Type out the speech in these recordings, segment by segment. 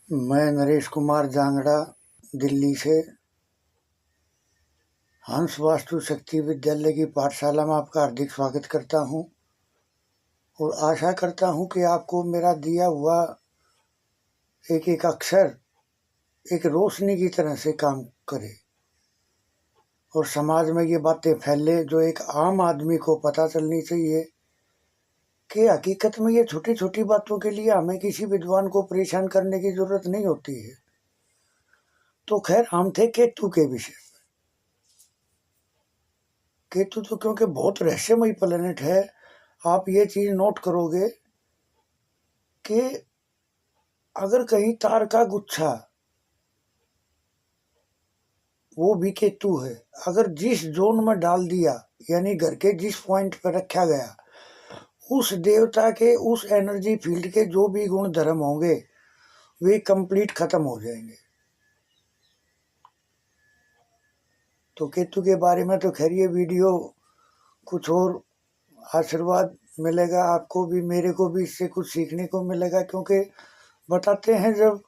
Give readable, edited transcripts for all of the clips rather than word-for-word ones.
मैं नरेश कुमार जांगड़ा दिल्ली से हंस वास्तु शक्ति विद्यालय की पाठशाला में आपका हार्दिक स्वागत करता हूं और आशा करता हूं कि आपको मेरा दिया हुआ एक एक अक्षर एक रोशनी की तरह से काम करे और समाज में ये बातें फैले जो एक आम आदमी को पता चलनी चाहिए कि हकीकत में ये छोटी छोटी बातों के लिए हमें किसी विद्वान को परेशान करने की जरूरत नहीं होती है। तो खैर, हम थे केतु के विषय। केतु तो क्योंकि बहुत रहस्यमय प्लेनेट है, आप ये चीज नोट करोगे कि अगर कहीं तार का गुच्छा, वो भी केतु है, अगर जिस जोन में डाल दिया, यानी घर के जिस पॉइंट पर रखा गया, उस देवता के उस एनर्जी फील्ड के जो भी गुण धर्म होंगे वे कंप्लीट खत्म हो जाएंगे। तो केतु के बारे में तो खैर ये वीडियो कुछ और आशीर्वाद मिलेगा आपको भी, मेरे को भी इससे कुछ सीखने को मिलेगा, क्योंकि बताते हैं जब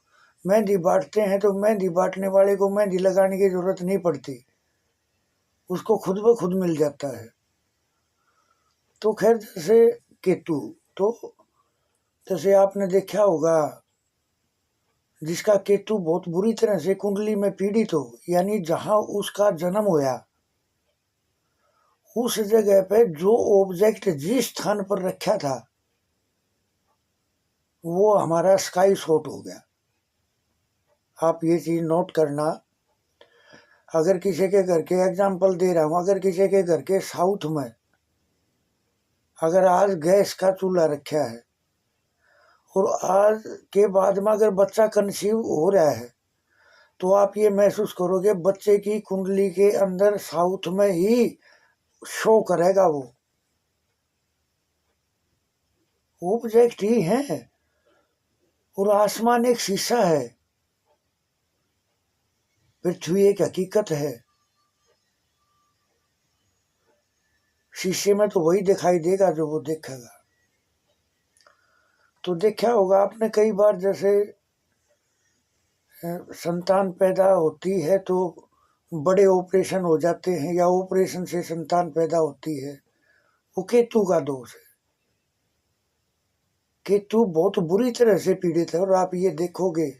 मेहंदी बांटते हैं तो मेहंदी बांटने वाले को मेहंदी लगाने की जरूरत नहीं पड़ती, उसको खुद ब खुद मिल जाता है। तो खैर, जैसे केतु, तो जैसे आपने देखा होगा जिसका केतु बहुत बुरी तरह से कुंडली में पीड़ित हो, यानी जहां उसका जन्म होया उस जगह पे जो ऑब्जेक्ट जिस स्थान पर रखा था वो हमारा स्काई शॉट हो गया। आप ये चीज नोट करना। अगर किसी के घर के एग्जाम्पल दे रहा हूं, अगर किसी के घर के साउथ में अगर आज गैस का चूल्हा रखा है और आज के बाद में अगर बच्चा कंसीव हो रहा है, तो आप ये महसूस करोगे बच्चे की कुंडली के अंदर साउथ में ही शो करेगा। वो ऑब्जेक्ट ही है और आसमान एक शीशा है, पृथ्वी एक हकीकत है। शीशे में तो वही दिखाई देगा जो वो देखेगा। तो देखा होगा आपने कई बार, जैसे संतान पैदा होती है तो बड़े ऑपरेशन हो जाते हैं या ऑपरेशन से संतान पैदा होती है, वो केतु का दोष है। केतु बहुत बुरी तरह से पीड़ित है और आप ये देखोगे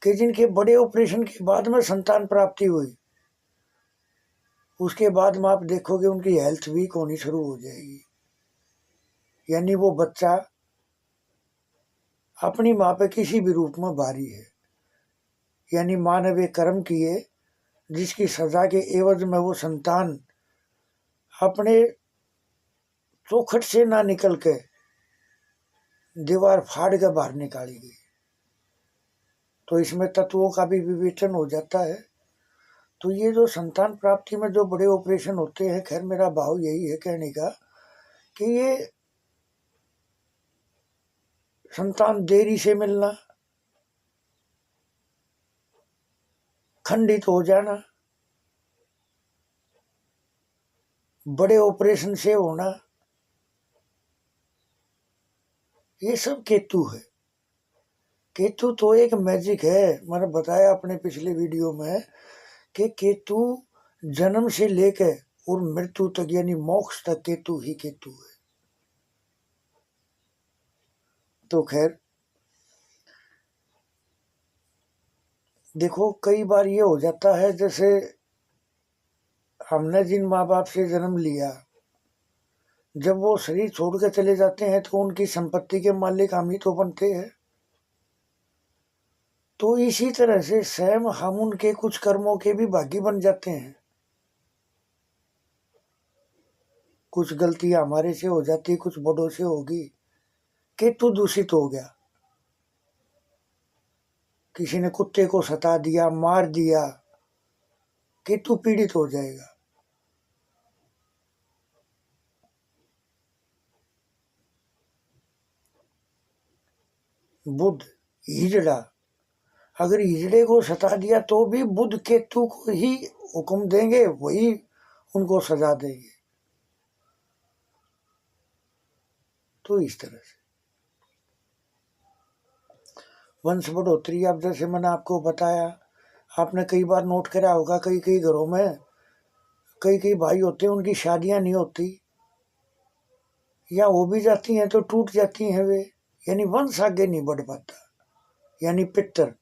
कि जिनके बड़े ऑपरेशन के बाद में संतान प्राप्ति हुई, उसके बाद में आप देखोगे उनकी हेल्थ वीक होनी शुरू हो जाएगी, यानी वो बच्चा अपनी माँ पे किसी भी रूप में भारी है, यानी माँ ने वे कर्म किए जिसकी सजा के एवज में वो संतान अपने चौखट से ना निकल के दीवार फाड़ के बाहर निकाली गई। तो इसमें तत्वों का भी विवेचन हो जाता है। तो ये जो संतान प्राप्ति में जो बड़े ऑपरेशन होते हैं, खैर मेरा भाव यही है कहने का कि ये संतान देरी से मिलना, खंडित हो जाना, बड़े ऑपरेशन से होना, ये सब केतु है। केतु तो एक मैजिक है। मैंने बताया अपने पिछले वीडियो में कि केतु जन्म से लेकर और मृत्यु तक, यानी मोक्ष तक केतु ही केतु है। तो खैर देखो, कई बार ये हो जाता है, जैसे हमने जिन माँ बाप से जन्म लिया, जब वो शरीर छोड़ के चले जाते हैं तो उनकी संपत्ति के मालिक हम ही तो बनते हैं। तो इसी तरह से स्वयं हम उनके कुछ कर्मों के भी भागी बन जाते हैं। कुछ गलतियां हमारे से हो जाती, कुछ बड़ों से होगी, केतु दूषित हो गया, किसी ने कुत्ते को सता दिया, मार दिया, केतु पीड़ित हो जाएगा। बुध, हिजड़ा, अगर हिजड़े को सता दिया तो भी बुध केतु को ही हुक्म देंगे, वही उनको सजा देंगे। तो इस तरह से वंश बढ़ोतरी, अब जैसे मैंने आपको बताया, आपने कई बार नोट करा होगा, कई कई घरों में कई कई भाई होते हैं, उनकी शादियां नहीं होती, या हो भी जाती हैं तो टूट जाती हैं वे, यानी वंश आगे नहीं बढ़ पाता। यानी पितर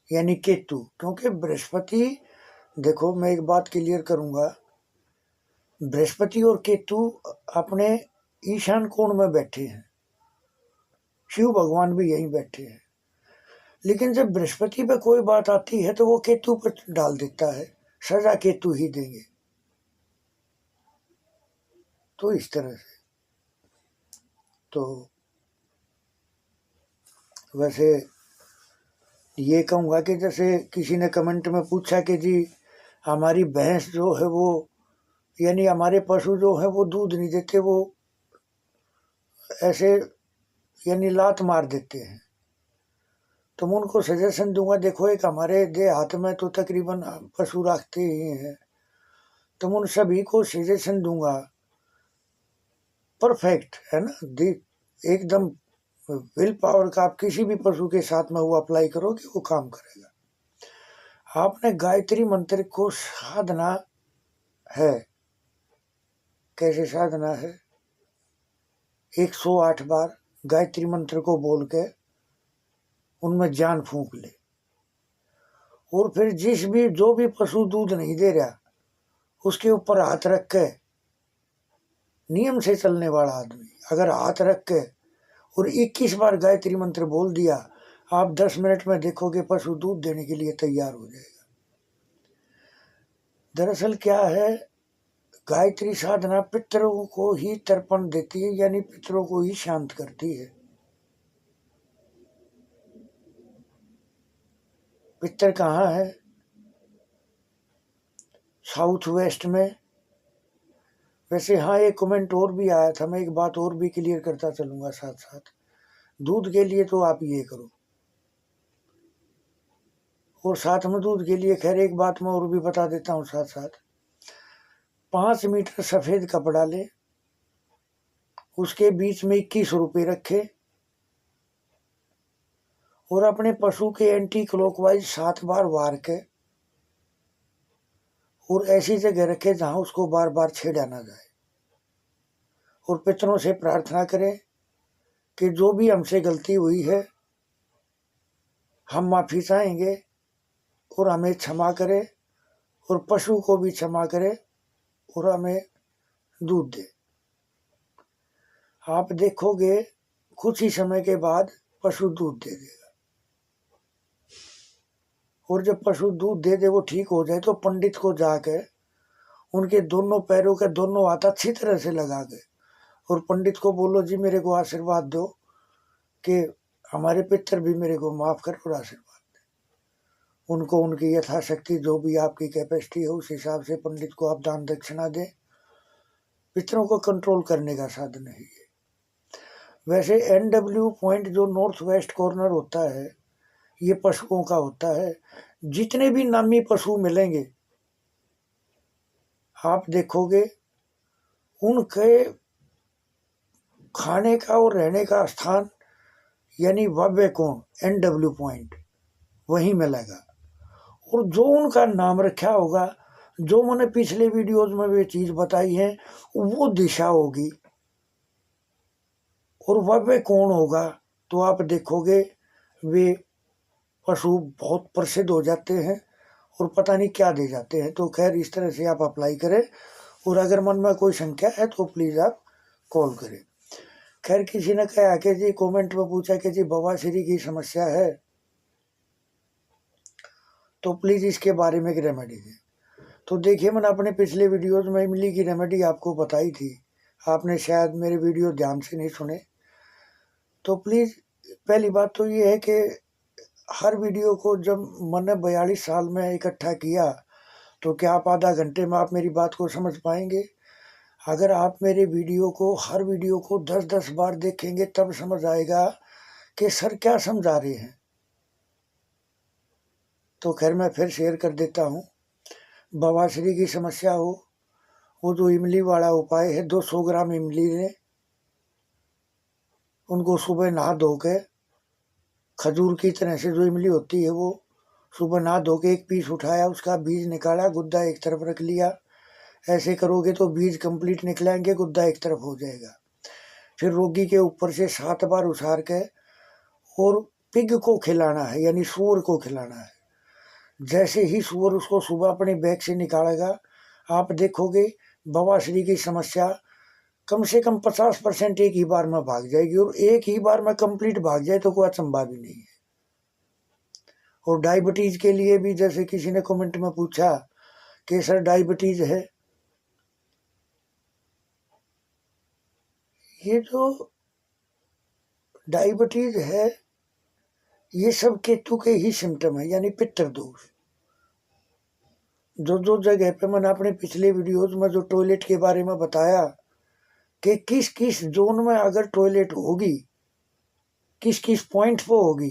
यानी केतु, क्योंकि बृहस्पति, देखो मैं एक बात क्लियर करूंगा, बृहस्पति और केतु अपने ईशान कोण में बैठे हैं, शिव भगवान भी यहीं बैठे हैं, लेकिन जब बृहस्पति पे कोई बात आती है तो वो केतु पर डाल देता है, सजा केतु ही देंगे। तो इस तरह से, तो वैसे ये कहूँगा कि जैसे किसी ने कमेंट में पूछा कि जी हमारी भैंस जो है वो, यानी हमारे पशु जो है वो दूध नहीं देते, वो ऐसे यानी लात मार देते हैं, तो मैं उनको सजेशन दूंगा, देखो एक हमारे देहात में तो तकरीबन पशु रखते ही हैं, तो मैं उन सभी को सजेशन दूंगा, परफेक्ट है ना, एकदम विल पावर का आप किसी भी पशु के साथ में वो अप्लाई करोगे वो काम करेगा। आपने गायत्री मंत्र को साधना है, कैसे साधना है, 108 बार गायत्री मंत्र को बोल के उनमें जान फूंक ले, और फिर जो भी पशु दूध नहीं दे रहा उसके ऊपर हाथ रख के, नियम से चलने वाला आदमी अगर हाथ रख के और 21 बार गायत्री मंत्र बोल दिया, आप 10 मिनट में देखोगे पशु दूध देने के लिए तैयार हो जाएगा। दरअसल क्या है, गायत्री साधना पितरों को ही तर्पण देती है, यानी पितरों को ही शांत करती है। पितर कहाँ है, साउथ वेस्ट में। वैसे हाँ, एक कमेंट और भी आया था, मैं एक बात और भी क्लियर करता चलूंगा साथ साथ, दूध के लिए तो आप ये करो, और साथ में दूध के लिए खैर एक बात मैं और भी बता देता हूँ साथ साथ, 5 मीटर सफेद कपड़ा ले, उसके बीच में 21 रुपये रखे, और अपने पशु के एंटी क्लॉकवाइज 7 बार वार के, और ऐसी जगह रखे जहां उसको बार बार छेड़ा ना जाए, और पितरों से प्रार्थना करें कि जो भी हमसे गलती हुई है हम माफी चाहेंगे, और हमें क्षमा करे, और पशु को भी क्षमा करे, और हमें दूध दे। आप देखोगे कुछ ही समय के बाद पशु दूध दे देगा, और जब पशु दूध दे दे वो ठीक हो जाए तो पंडित को जाके उनके दोनों पैरों के दोनों हाथ अच्छी तरह से लगा के, और पंडित को बोलो जी मेरे को आशीर्वाद दो कि हमारे पितर भी मेरे को माफ कर और आशीर्वाद दे। उनको उनकी यथाशक्ति जो भी आपकी कैपेसिटी है उस हिसाब से पंडित को आप दान दक्षिणा दें, पितरों को कंट्रोल करने का साधन है ये। वैसे NW पॉइंट जो नॉर्थ वेस्ट कॉर्नर होता है ये पशुओं का होता है, जितने भी नामी पशु मिलेंगे आप देखोगे उनके खाने का और रहने का स्थान यानी भव्य कोण NW पॉइंट वहीं मिलेगा, और जो उनका नाम रखा होगा, जो मैंने पिछले वीडियोज में वे चीज बताई है वो दिशा होगी और भव्य कोण होगा, तो आप देखोगे वे पशु बहुत प्रसिद्ध हो जाते हैं और पता नहीं क्या दे जाते हैं। तो खैर इस तरह से आप अप्लाई करें, और अगर मन में कोई शंका है तो प्लीज़ आप कॉल करें। खैर किसी ने कहा कि जी कमेंट में पूछा कि जी बवासीर की समस्या है तो प्लीज़ इसके बारे में एक रेमेडी दें। तो देखिए मैंने अपने पिछले वीडियोज़ में इमली की रेमेडी आपको बताई थी, आपने शायद मेरे वीडियो ध्यान से नहीं सुने। तो प्लीज़ पहली बात तो ये है कि हर वीडियो को जब मैंने 42 साल में इकट्ठा किया तो क्या आप आधा घंटे में आप मेरी बात को समझ पाएंगे? अगर आप मेरे वीडियो को हर वीडियो को 10-10 बार देखेंगे तब समझ आएगा कि सर क्या समझा रहे हैं। तो खैर मैं फिर शेयर कर देता हूँ, बवासीर की समस्या हो वो जो इमली वाला उपाय है, 200 ग्राम इमली लें उनको सुबह नहा धो के खजूर की तरह से जो इमली होती है वो सुबह नहा धो के एक पीस उठाया, उसका बीज निकाला, गुद्दा एक तरफ रख लिया। ऐसे करोगे तो बीज कंप्लीट निकलेंगे, गुद्दा एक तरफ हो जाएगा। फिर रोगी के ऊपर से 7 बार उछार के और पिग को खिलाना है, यानी सूअर को खिलाना है। जैसे ही सूअर उसको सुबह अपने बैग से निकालेगा, आप देखोगे बवासीर की समस्या कम से कम 50% एक ही बार में भाग जाएगी, और एक ही बार में कंप्लीट भाग जाए तो कोई अचंभा भी नहीं है। और डायबिटीज के लिए भी, जैसे किसी ने कमेंट में पूछा कि सर डायबिटीज है, ये जो डायबिटीज है ये सब केतु के ही सिम्टम है, यानी पित्तर दोष। जो जगह पे मैंने अपने पिछले वीडियोज में जो टॉयलेट के बारे में बताया कि किस किस जोन में अगर टॉयलेट होगी, किस किस पॉइंट पे होगी,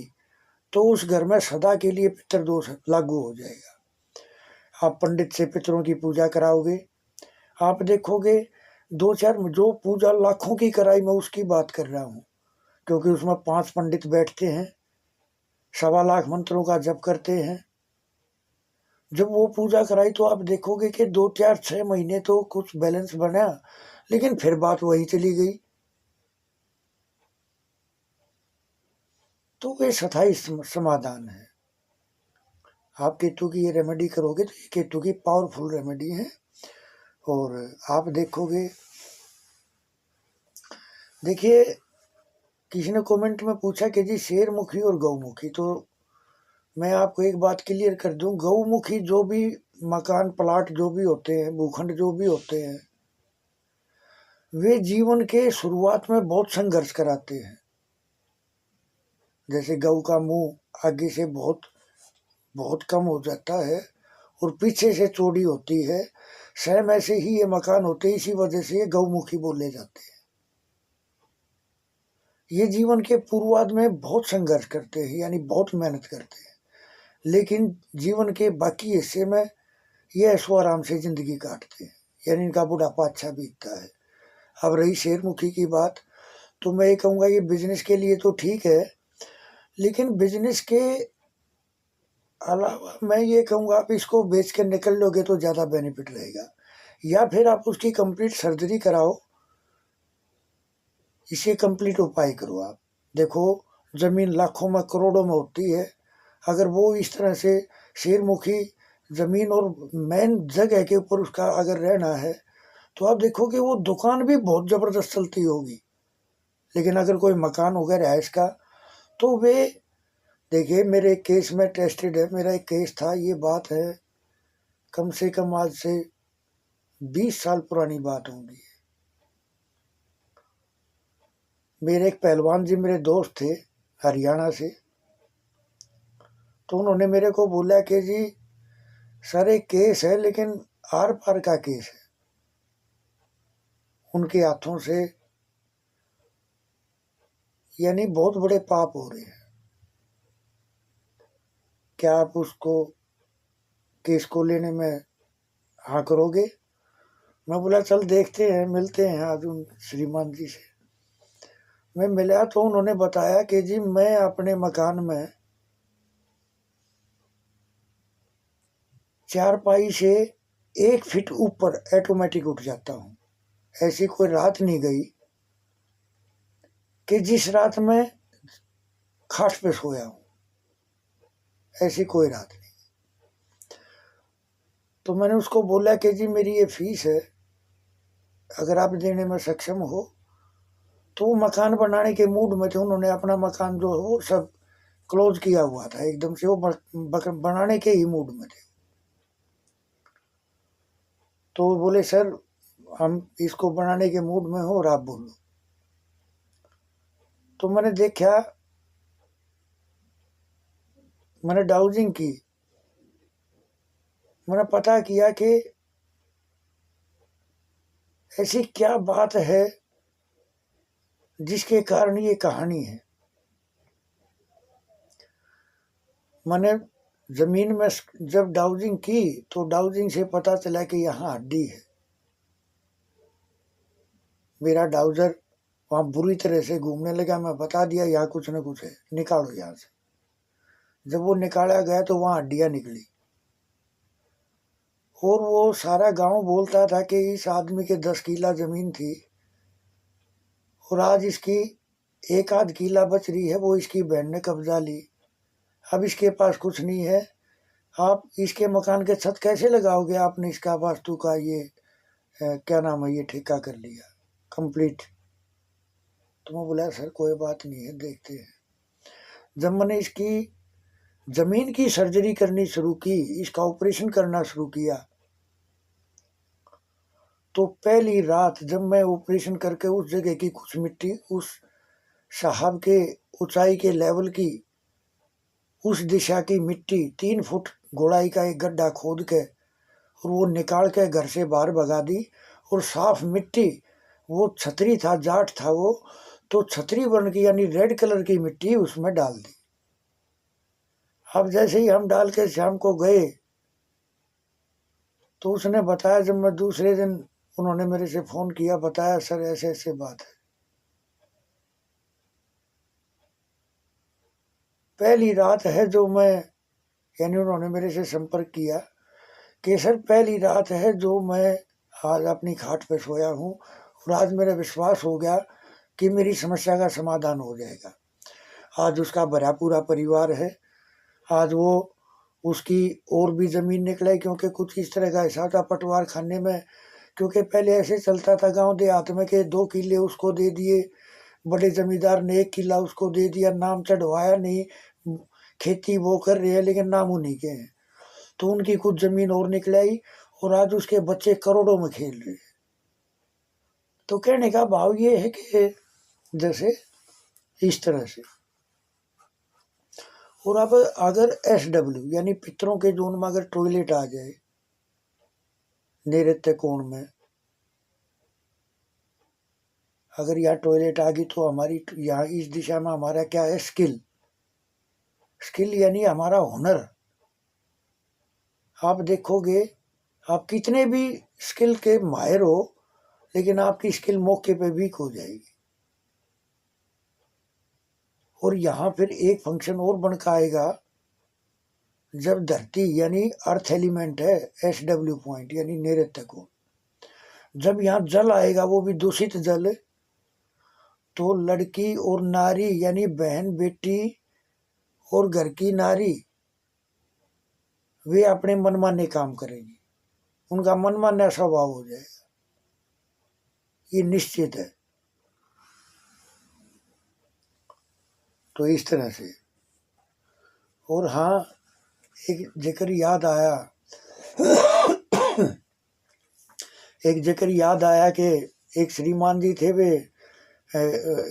तो उस घर में सदा के लिए पितर दोष लागू हो जाएगा। आप पंडित से पितरों की पूजा कराओगे, आप देखोगे 2-4 जो पूजा लाखों की कराई, मैं उसकी बात कर रहा हूँ, क्योंकि उसमें 5 पंडित बैठते हैं, 1.25 लाख मंत्रों का जप करते हैं। जब वो पूजा कराई तो आप देखोगे कि 2-4-6 महीने तो कुछ बैलेंस बना, लेकिन फिर बात वही चली गई। तो ये स्थायी समाधान है। आप केतु की ये रेमेडी करोगे तो ये केतु की पावरफुल रेमेडी है। और आप देखोगे, देखिए किसी ने कमेंट में पूछा कि जी शेरमुखी और गौमुखी, तो मैं आपको एक बात क्लियर कर दूं, गौमुखी जो भी मकान प्लाट जो भी होते हैं, भूखंड जो भी होते हैं, वे जीवन के शुरुआत में बहुत संघर्ष कराते हैं। जैसे गऊ का मुंह आगे से बहुत बहुत कम हो जाता है और पीछे से चौड़ी होती है, सेम ऐसे ही ये मकान होते हैं, इसी वजह से ये गौमुखी बोले जाते हैं। ये जीवन के पूर्वार्ध में बहुत संघर्ष करते हैं, यानी बहुत मेहनत करते हैं, लेकिन जीवन के बाकी हिस्से में ये ऐशो आराम से जिंदगी काटते हैं, यानी इनका बुढ़ापा अच्छा बीतता है। अब रही शेरमुखी की बात, तो मैं ये कहूँगा ये बिजनेस के लिए तो ठीक है, लेकिन बिजनेस के अलावा मैं ये कहूँगा आप इसको बेच कर निकल लोगे तो ज़्यादा बेनिफिट रहेगा, या फिर आप उसकी कंप्लीट सर्जरी कराओ, इसे कंप्लीट उपाय करो। आप देखो जमीन लाखों में करोड़ों में होती है, अगर वो इस तरह से शेरमुखी जमीन और मेन जगह के ऊपर उसका अगर रहना है, तो आप देखोगे वो दुकान भी बहुत ज़बरदस्त चलती होगी। लेकिन अगर कोई मकान होगा रहायश का, तो वे देखिए मेरे केस में टेस्टेड है, मेरा एक केस था, ये बात है कम से कम आज से 20 साल पुरानी बात होगी। मेरे एक पहलवान जी मेरे दोस्त थे हरियाणा से, तो उन्होंने मेरे को बोला कि जी सर एक केस है, लेकिन आर पार का केस है, उनके हाथों से यानी बहुत बड़े पाप हो रहे हैं, क्या आप उसको केस को लेने में हाँ करोगे? मैं बोला चल देखते हैं, मिलते हैं आज उन श्रीमान जी से। मैं मिला तो उन्होंने बताया कि जी मैं अपने मकान में चारपाई से 1 फीट ऊपर ऑटोमेटिक उठ जाता हूँ। ऐसी कोई रात नहीं गई कि जिस रात में खाट पे सोया हूँ, ऐसी कोई रात नहीं। तो मैंने उसको बोला कि जी मेरी ये फीस है, अगर आप देने में सक्षम हो। तो वो मकान बनाने के मूड में थे, उन्होंने अपना मकान जो है वो सब क्लोज किया हुआ था एकदम से, वो बनाने के ही मूड में थे। तो वो बोले सर हम इसको बनाने के मूड में हो और आप बोलो। तो मैंने देखा, मैंने डाउजिंग की, मैंने पता किया कि ऐसी क्या बात है जिसके कारण ये कहानी है। मैंने जमीन में जब डाउजिंग की तो डाउजिंग से पता चला कि यहाँ हड्डी है। मेरा डाउजर वहाँ बुरी तरह से घूमने लगा। मैं बता दिया यहाँ कुछ न कुछ है, निकालो यहाँ से। जब वो निकाला गया तो वहाँ हड्डियाँ निकली, और वो सारा गांव बोलता था कि इस आदमी के 10 किला जमीन थी, और आज इसकी 1 आध किला बच रही है, वो इसकी बहन ने कब्जा ली। अब इसके पास कुछ नहीं है, आप इसके मकान के छत कैसे लगाओगे? आपने इसका वास्तु का ये क्या नाम है, ये ठेका कर लिया कंप्लीट। तो मैं बोला सर कोई बात नहीं है, देखते हैं। जब मैंने इसकी जमीन की सर्जरी करनी शुरू की, इसका ऑपरेशन करना शुरू किया, तो पहली रात जब मैं ऑपरेशन करके उस जगह की कुछ मिट्टी, उस साहब के ऊंचाई के लेवल की उस दिशा की मिट्टी 3 फुट गोलाई का एक गड्ढा खोद के और वो निकाल के घर से बाहर भगा दी, और साफ मिट्टी, वो छतरी था, जाट था वो, तो छतरी बन की यानी रेड कलर की मिट्टी उसमें डाल दी। अब जैसे ही हम डाल के शाम को गए, तो उसने बताया, जब मैं दूसरे दिन, उन्होंने मेरे से फोन किया, बताया सर ऐसे ऐसे बात है। पहली रात है जो मैं, यानी उन्होंने मेरे से संपर्क किया कि सर पहली रात है जो मैं आज अपनी खाट पे सोया हूँ, और आज मेरा विश्वास हो गया कि मेरी समस्या का समाधान हो जाएगा। आज उसका भरा पूरा परिवार है। आज वो उसकी और भी ज़मीन निकले, क्योंकि कुछ इस तरह का हिसाब था पटवार खाने में, क्योंकि पहले ऐसे चलता था गांव देहात में कि 2 किले उसको दे दिए, बड़े जमींदार ने 1 किला उसको दे दिया, नाम चढ़वाया नहीं, खेती वो कर रहे हैं लेकिन नाम उन्हीं के हैं। तो उनकी कुछ ज़मीन और निकल आई, और आज उसके बच्चे करोड़ों में खेल रहे हैं। तो कहने का भाव ये है कि जैसे इस तरह से। और अब अगर SW यानी पितरों के जोन में अगर टॉयलेट आ जाए नैऋत्य कोण में, अगर यहाँ टॉयलेट आ गई, तो हमारी यहाँ इस दिशा में हमारा क्या है, स्किल यानी हमारा हुनर। आप देखोगे, आप कितने भी स्किल के माहिर हो, लेकिन आपकी स्किल मौके पे वीक हो जाएगी। और यहाँ फिर एक फंक्शन और बन के आएगा, जब धरती यानी अर्थ एलिमेंट है SW पॉइंट यानी नैऋत्य कोण, जब यहाँ जल आएगा, वो भी दूषित जल, तो लड़की और नारी यानी बहन बेटी और घर की नारी, वे अपने मनमाने काम करेंगी, उनका मनमाना स्वभाव हो जाएगा, ये निश्चित है। तो इस तरह से। और हाँ, एक जिक्र याद आया कि एक श्रीमान जी थे, वे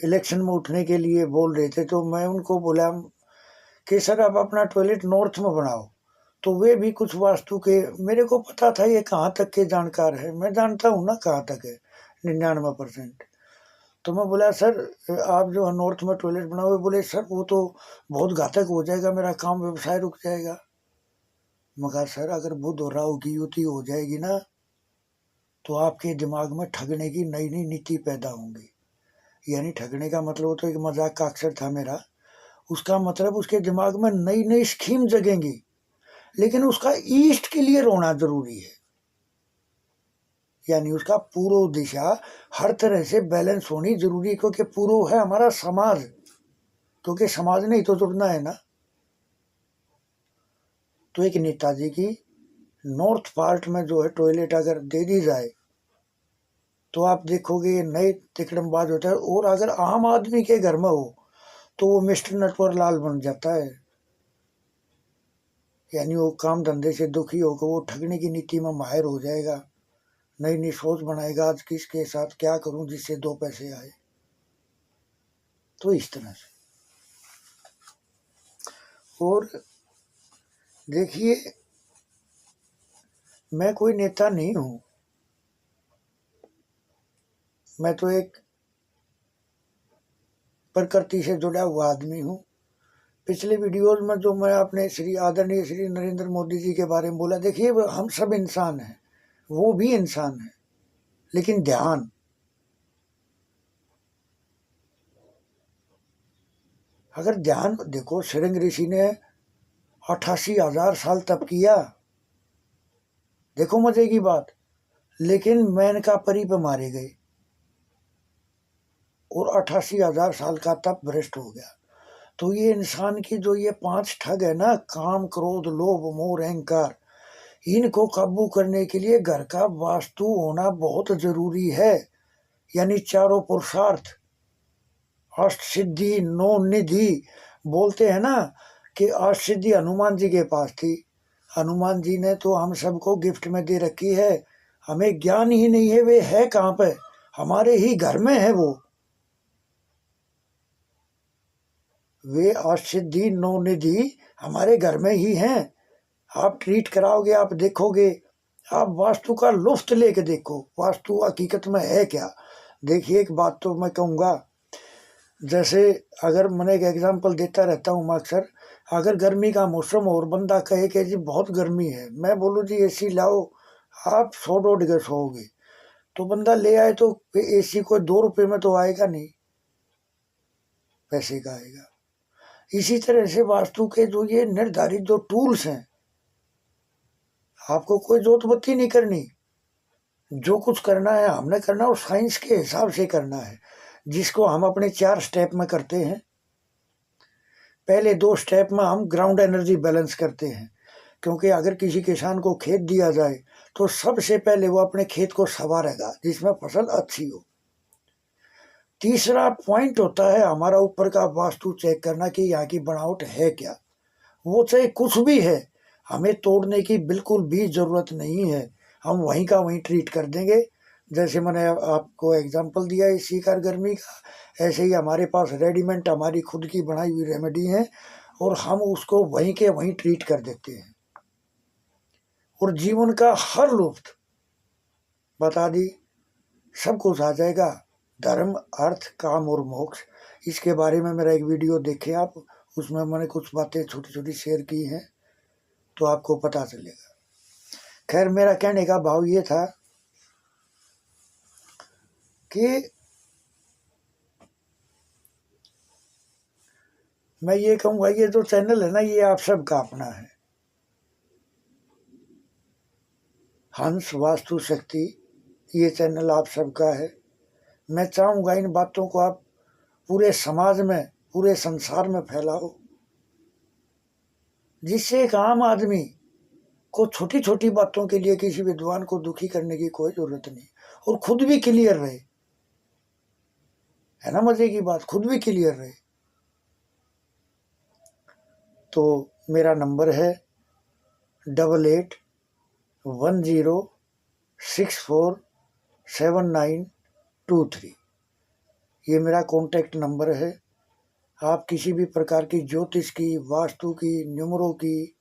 इलेक्शन में उठने के लिए बोल रहे थे, तो मैं उनको बोला कि सर आप अपना टॉयलेट नॉर्थ में बनाओ। तो वे भी कुछ वास्तु के, मेरे को पता था ये कहाँ तक के जानकार है, मैं जानता हूँ ना कहाँ तक है, 99%। तो मैं बोला सर आप जो है नॉर्थ में टॉयलेट बनाओ, बोले सर वो तो बहुत घातक हो जाएगा, मेरा काम व्यवसाय रुक जाएगा। मगर सर अगर बुध और राहु की युति हो जाएगी ना, तो आपके दिमाग में ठगने की नई नई नीति पैदा होंगी। यानी ठगने का मतलब तो एक मजाक का अक्षर था मेरा, उसका मतलब उसके दिमाग में नई नई स्कीम जगेंगी, लेकिन उसका ईस्ट के लिए रोना जरूरी है। यानी उसका पूर्व दिशा हर तरह से बैलेंस होनी जरूरी है, क्योंकि पूर्व है हमारा समाज, क्योंकि समाज ने ही तो जुड़ना है ना। तो एक नेताजी की नॉर्थ पार्ट में जो है टॉयलेट अगर दे दी जाए, तो आप देखोगे ये नए तिकड़मबाज होता है। और अगर आम आदमी के घर में हो, तो वो मिस्टर नटवर लाल बन जाता है। यानी वो काम धंधे से दुखी होकर वो ठगने की नीति में माहिर हो जाएगा, नई नई सोच बनाएगा, आज किसके साथ क्या करूं जिससे 2 पैसे आए। तो इस तरह से। और देखिए, मैं कोई नेता नहीं हूं, मैं तो एक प्रकृति से जुड़ा हुआ आदमी हूं। पिछले वीडियोज में जो मैं अपने आदरणीय श्री नरेंद्र मोदी जी के बारे में बोला, देखिए हम सब इंसान हैं, वो भी इंसान है, लेकिन ध्यान, अगर ध्यान देखो, श्रृंग ऋषि ने 88,000 साल तप किया, देखो मजे की बात, लेकिन मेनका परी पे मारे गए और 88,000 साल का तप भ्रष्ट हो गया। तो ये इंसान की जो ये 5 ठग है ना, काम, क्रोध, लोभ, मोह, अहंकार, इनको काबू करने के लिए घर का वास्तु होना बहुत जरूरी है। यानी चारों पुरुषार्थ, अष्ट सिद्धि, नौ निधि, बोलते हैं ना कि अष्ट सिद्धि हनुमान जी के पास थी। हनुमान जी ने तो हम सबको गिफ्ट में दे रखी है, हमें ज्ञान ही नहीं है वे है कहाँ पे, हमारे ही घर में है वो। वे अष्ट सिद्धि नौ निधि हमारे घर में ही हैं। आप ट्रीट कराओगे, आप देखोगे, आप वास्तु का लुफ्त लेके देखो वास्तु हकीकत में है क्या। देखिए एक बात तो मैं कहूँगा, जैसे अगर मैंने एक एग्जांपल देता रहता हूँ मैं अक्सर, अगर गर्मी का मौसम और बंदा कहे कि जी बहुत गर्मी है, मैं बोलूँ जी एसी लाओ, आप 100 डिग्री सोओगे, तो बंदा ले आए तो एसी कोई 2 रुपये में तो आएगा नहीं, पैसे का आएगा। इसी तरह से वास्तु के जो ये निर्धारित जो टूल्स हैं, आपको कोई जोत बत्ती नहीं करनी, जो कुछ करना है हमने करना और साइंस के हिसाब से करना है, जिसको हम अपने 4 स्टेप में करते हैं। पहले 2 स्टेप में हम ग्राउंड एनर्जी बैलेंस करते हैं, क्योंकि अगर किसी किसान को खेत दिया जाए तो सबसे पहले वो अपने खेत को संवारेगा जिसमें फसल अच्छी हो। तीसरा पॉइंट होता है हमारा ऊपर का वास्तु चेक करना कि यहाँ की बनावट है क्या। वो चाहे कुछ भी है, हमें तोड़ने की बिल्कुल भी ज़रूरत नहीं है, हम वहीं का वहीं ट्रीट कर देंगे। जैसे मैंने आपको एग्जांपल दिया इसी कार गर्मी का, ऐसे ही हमारे पास रेडीमेड हमारी खुद की बनाई हुई रेमेडी है और हम उसको वहीं के वहीं ट्रीट कर देते हैं और जीवन का हर लुफ्त बता दी, सब कुछ आ जाएगा। धर्म, अर्थ, काम और मोक्ष, इसके बारे में मेरा एक वीडियो देखें आप, उसमें मैंने कुछ बातें छोटी छोटी शेयर की हैं तो आपको पता चलेगा। खैर मेरा कहने का भाव ये था कि मैं ये कहूँगा, ये जो चैनल है ना ये आप सबका अपना है, हंस वास्तु शक्ति, ये चैनल आप सबका है। मैं चाहूँगा इन बातों को आप पूरे समाज में, पूरे संसार में फैलाओ, जिससे एक आम आदमी को छोटी छोटी बातों के लिए किसी विद्वान को दुखी करने की कोई जरूरत नहीं, और खुद भी क्लियर रहे, है ना मजे की बात, खुद भी क्लियर रहे। तो मेरा नंबर है 8810647923, ये मेरा कॉन्टैक्ट नंबर है। आप किसी भी प्रकार की ज्योतिष की, वास्तु की, न्यूमरों की,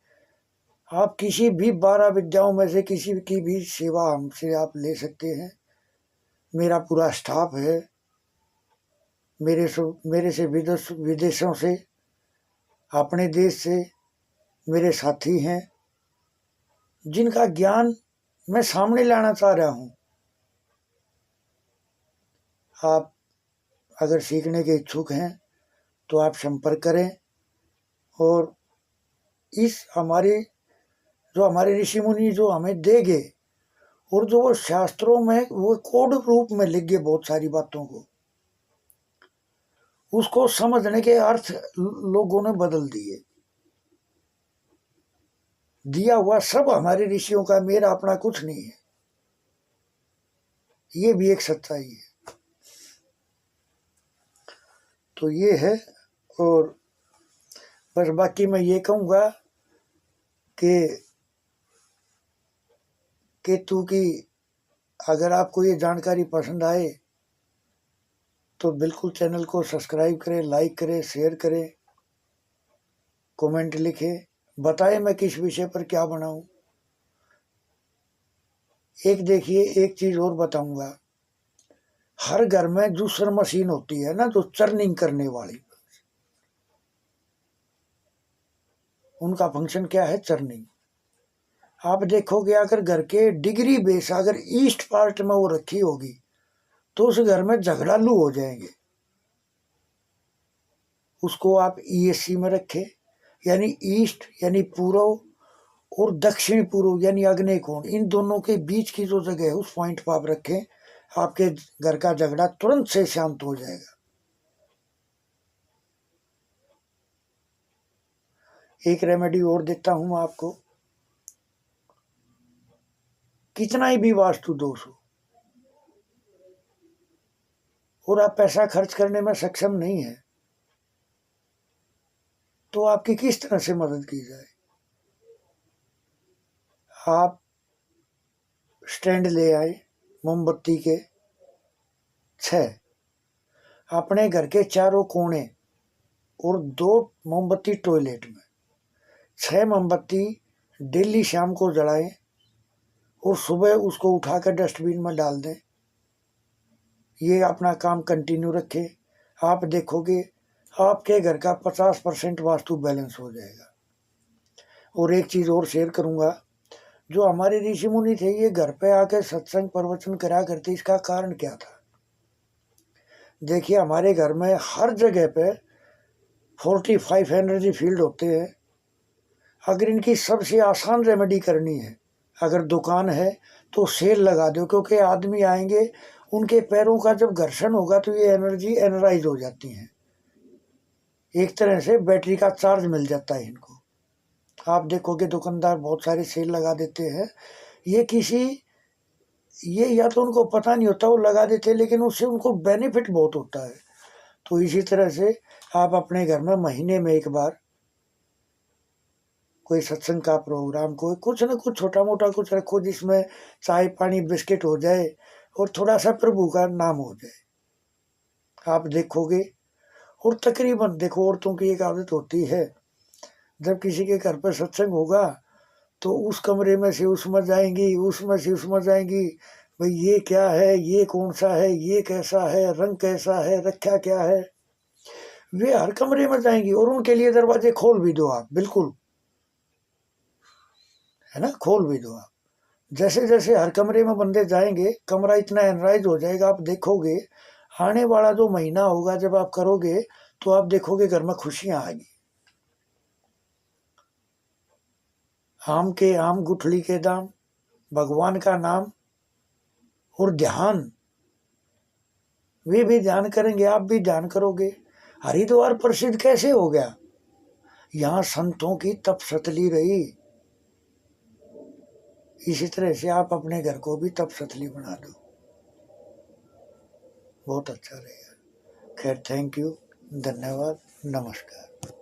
आप किसी भी 12 विद्याओं में से किसी की भी सेवा हमसे आप ले सकते हैं। मेरा पूरा स्टाफ है, मेरे से विदेशों से, अपने देश से मेरे साथी हैं जिनका ज्ञान मैं सामने लाना चाह रहा हूँ। आप अगर सीखने के इच्छुक हैं तो आप संपर्क करें और इस हमारे ऋषि मुनि जो हमें देंगे और जो वो शास्त्रों में वो कोड रूप में लिख गए बहुत सारी बातों को, उसको समझने के अर्थ लोगों ने बदल दिए। दिया हुआ सब हमारे ऋषियों का, मेरा अपना कुछ नहीं है, ये भी एक सच्चाई है। तो ये है, और बस बाकी मैं ये कहूँगा कि केतु की अगर आपको ये जानकारी पसंद आए तो बिल्कुल चैनल को सब्सक्राइब करें, लाइक करें, शेयर करें, कमेंट लिखें, बताएं मैं किस विषय पर क्या बनाऊं। एक देखिए एक चीज़ और बताऊंगा, हर घर में जूसर मशीन होती है ना, जो चर्निंग करने वाली, उनका फंक्शन क्या है, चर्निंग। आप देखोगे अगर घर के डिग्री बेस अगर ईस्ट पार्ट में वो रखी होगी तो उस घर में झगड़ालू हो जाएंगे, उसको आप ESC में रखें, यानी ईस्ट यानी पूर्व और दक्षिण पूर्व यानी आग्नेय कोण, इन दोनों के बीच की जो जगह है उस पॉइंट पर आप रखें, आपके घर का झगड़ा तुरंत से शांत हो जाएगा। एक रेमेडी और देता हूं आपको, कितना ही भी वास्तु दोष हो और आप पैसा खर्च करने में सक्षम नहीं है, तो आपकी किस तरह से मदद की जाए। आप स्टैंड ले आए मोमबत्ती के 6, अपने घर के चारों कोने और 2 मोमबत्ती टॉयलेट में, 6 मोमबत्ती डेली शाम को जलाएं और सुबह उसको उठाकर डस्टबिन में डाल दें। ये अपना काम कंटिन्यू रखें, आप देखोगे आपके घर का 50% वास्तु बैलेंस हो जाएगा। और एक चीज़ और शेयर करूंगा, जो हमारे ऋषि मुनि थे ये घर पे आके सत्संग प्रवचन करा करते, इसका कारण क्या था। देखिए हमारे घर में हर जगह पे 45 एनर्जी फील्ड होते हैं। अगर इनकी सबसे आसान रेमेडी करनी है, अगर दुकान है तो सेल लगा दो, क्योंकि आदमी आएंगे उनके पैरों का जब घर्षण होगा तो ये एनर्जी एनराइज हो जाती है, एक तरह से बैटरी का चार्ज मिल जाता है इनको। आप देखोगे दुकानदार बहुत सारे सेल लगा देते हैं, ये या तो उनको पता नहीं होता वो लगा देते हैं, लेकिन उससे उनको बेनिफिट बहुत होता है। तो इसी तरह से आप अपने घर में महीने में एक बार कोई सत्संग का प्रोग्राम, कोई कुछ न कुछ छोटा मोटा कुछ रखो, जिसमें चाय पानी बिस्किट हो जाए और थोड़ा सा प्रभु का नाम हो जाए। आप देखोगे, और तकरीबन देखो औरतों की एक आदत होती है, जब किसी के घर पर सत्संग होगा तो उस कमरे में से उसमें जाएंगी, उसमें से उसमें जाएंगी, भाई ये क्या है, ये कौन सा है, ये कैसा है, रंग कैसा है, रखा क्या है। वे हर कमरे में जाएंगी और उनके लिए दरवाजे खोल भी दो आप, बिल्कुल है ना, खोल भी दो आप। जैसे जैसे हर कमरे में बंदे जाएंगे कमरा इतना एनराइज हो जाएगा, आप देखोगे आने वाला जो महीना होगा जब आप करोगे तो आप देखोगे घर में खुशियां आएगी। आम के आम गुठली के दाम, भगवान का नाम और ध्यान, वे भी ध्यान करेंगे, आप भी ध्यान करोगे। हरिद्वार प्रसिद्ध कैसे हो गया, यहाँ संतों की तपसतली रही। इसी तरह से आप अपने घर को भी तपसतली बना दो, बहुत अच्छा रहेगा। खैर, थैंक यू, धन्यवाद, नमस्कार।